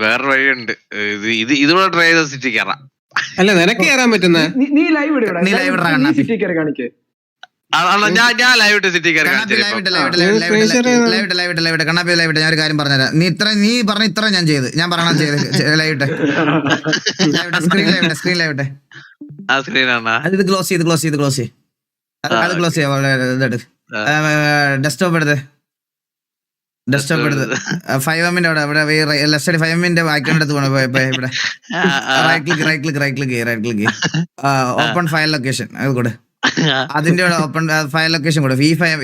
വേറൊരു വഴിയുണ്ട്. ഇതുകൂടെ ട്രൈ ചെയ്ത സിറ്റി കയറാം. അല്ല നിനക്ക് കയറാൻ പറ്റുന്ന നീ ലൈവ് സിറ്റി കയറി കാണിക്കേ. ഞാൻ ലൈവ് ഇട്ട് സിറ്റി കയറി കണ്ണാപ്പി ഞാൻ ഒരു കാര്യം പറഞ്ഞുതരാം. നീ പറഞ്ഞ ഇത്ര ഞാൻ ചെയ്ത് ഞാൻ പറയണ ചെയ്ത് ലൈവിട്ടെ സ്ക്രീൻ ലൈവിട്ടെ. ഇത് ക്ലോസ് ചെയ്ത് അത് ക്ലോസ് ചെയ്യാം. ഡെസ്ക്ടോപ്പ് എടുത്ത് 5M അവിടെ ലെഫ്റ്റ് സൈഡ് 5M ഐക്കൺ എടുത്ത് പോണ ഇവിടെ right click open file location അത് കൂടെ. അതിന്റെ ഓപ്പൺ ഫയൽ ലൊക്കേഷൻ കൂടെ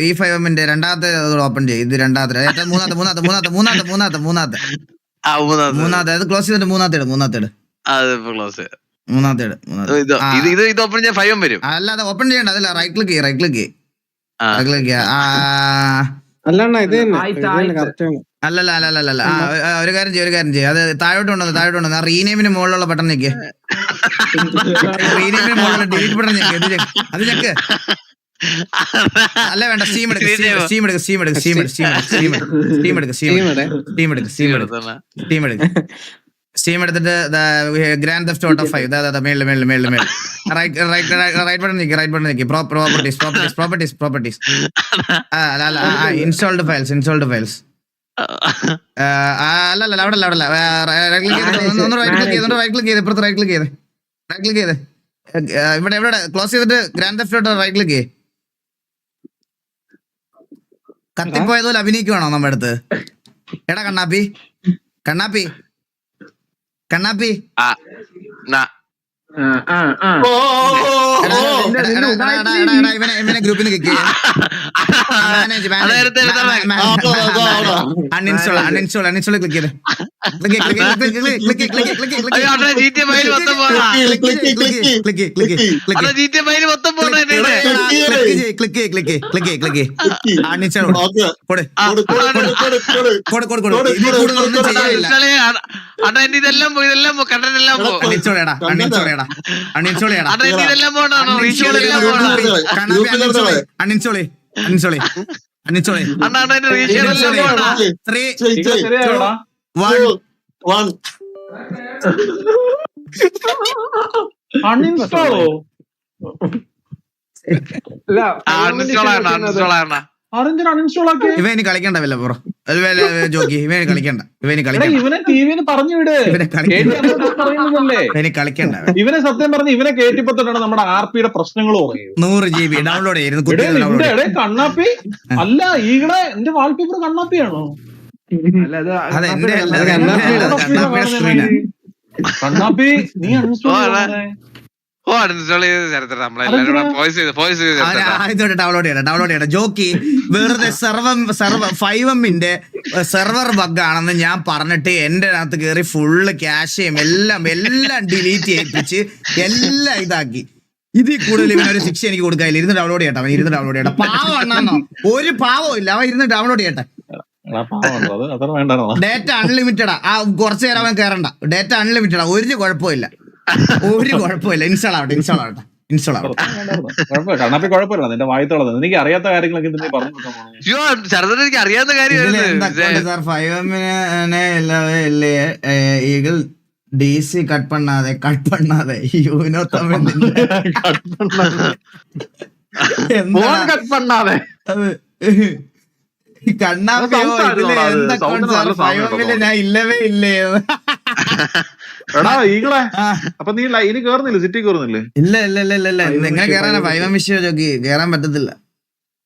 E5M രണ്ടാമത്തെ ഓപ്പൺ ചെയ്യും. ഇത് രണ്ടാമത്തെ മൂന്നാമത്തെ അത് ക്ലോസ് ചെയ്തിട്ട് മൂന്നാമത്തെ അല്ലാതെ ഓപ്പൺ ചെയ്യണ്ട. അതല്ല റൈറ്റ് ക്ലിക്ക് അല്ലണ്ണ ഇത് അല്ലല്ല ഒരു കാര്യം ചെയ്യും. അത് താഴോട്ട് കൊണ്ടുവന്ന് റീനെയിമിന് മുകളിലുള്ള ബട്ടൺ ഞെക്ക്. റീനെയിമിന് മുകളിലുള്ള ഡിലീറ്റ് ബട്ടൺ ഞെക്ക്. അത് ഞെക്ക്. അല്ല വേണ്ട, സ്റ്റീം എടുക്ക്. സ്റ്റീം എടുത്തിട്ട് ഗ്രാൻഡ് തെഫ്റ്റ് ഓട്ടോ 5 മേളില് റൈറ്റ് ബട്ടൺ ഞെക്കി. പ്രോപ്പർട്ടീസ് ഇൻസ്റ്റാൾഡ് ഫയൽസ് അല്ല അവിടെ ഒന്ന് റൈറ്റ് ക്ലിക്ക് ചെയ്ത് ഇപ്പുറത്ത് റൈറ്റ് ക്ലിക്ക് ചെയ്ത് ഇവിടെ ക്ലോസ് ചെയ്തിട്ട് Grand Theft Auto right click. കത്തിപ്പോയതുപോലെ അഭിനയിക്കുവാണോ നമ്മുടെ അടുത്ത്? എടാ കണ്ണാപ്പി ഇവനെ ഗ്രൂപ്പിന് കിക്ക് അൺഇൻസ്റ്റോൾ ക്ലിക്ക് ചെയ്ത് ഇതെല്ലാം ഇവന് കളിക്കണ്ടല്ലോ ബ്രോ. ജോക്കി ഇവന് കളിക്കണ്ട. കളിക്കണ്ട. ഇവനെ സത്യം പറഞ്ഞ ഇവനെ കേട്ടിപ്പത്തൊട്ടാണ് നമ്മുടെ RPയുടെ പ്രശ്നങ്ങൾ 100 GB ഡൗൺലോഡ് ചെയ്യുന്നു. കണ്ണാപ്പി അല്ല ഈകളെ എന്റെ വാൾപേപ്പർ കണ്ണാപ്പിയാണോ? കണ്ണാപ്പി നീ ഡൗൺലോഡ് ചെയ്യണം. ജോക്കി വെറുതെ 5M സെർവർ ബഗ് ആണെന്ന് ഞാൻ പറഞ്ഞിട്ട് എന്റെ അകത്ത് കയറി ഫുള്ള് ക്യാഷയും എല്ലാം ഡിലീറ്റ് ചെയ്യിപ്പിച്ച് എല്ലാം ഇതാക്കി. ഇതിൽ കൂടുതൽ ഇവനൊരു ശിക്ഷ എനിക്ക് കൊടുക്കാനില്ല. ഇരുന്ന് ഡൗൺലോഡ് ചെയ്യട്ടെ. പാവം അണ്ണാന്നോ? ഒരു പാവം ഇല്ല. അവൻ ഇരുന്ന് ഡൗൺലോഡ് ചെയ്യട്ടെ. ഡേറ്റ അൺലിമിറ്റഡാ. കുറച്ചു നേരം അവൻ കയറണ്ട. ഡേറ്റ അൺലിമിറ്റഡാ. ഒരു കുഴപ്പമില്ല. ഇൻസ്റ്റാൾ ആവട്ടെ. കണ്ണാപ്പി കുഴപ്പമില്ല. നിന്റെ വായത്തുള്ളത് എനിക്ക് അറിയാത്ത കാര്യങ്ങളൊക്കെ എനിക്ക് അറിയാത്ത കാര്യം 5M ഈഗിൾ DC കട്ട് பண்ணாதே യൂനോ തമിഴ് കണ്ണാപ്പിയോ ഇതില് എന്താ കോൺസെപ്റ്റ്? 5M ഞാൻ ഇല്ലവേ ഇല്ലേ. എടാ ഈകളെ അപ്പൊ നീ ഇനി കേറുന്നില്ല, സിറ്റി കേറുന്നില്ലേ? ഇല്ല എങ്ങനെ കേറാനാ? 5M വിഷയം കേറാൻ പറ്റത്തില്ല.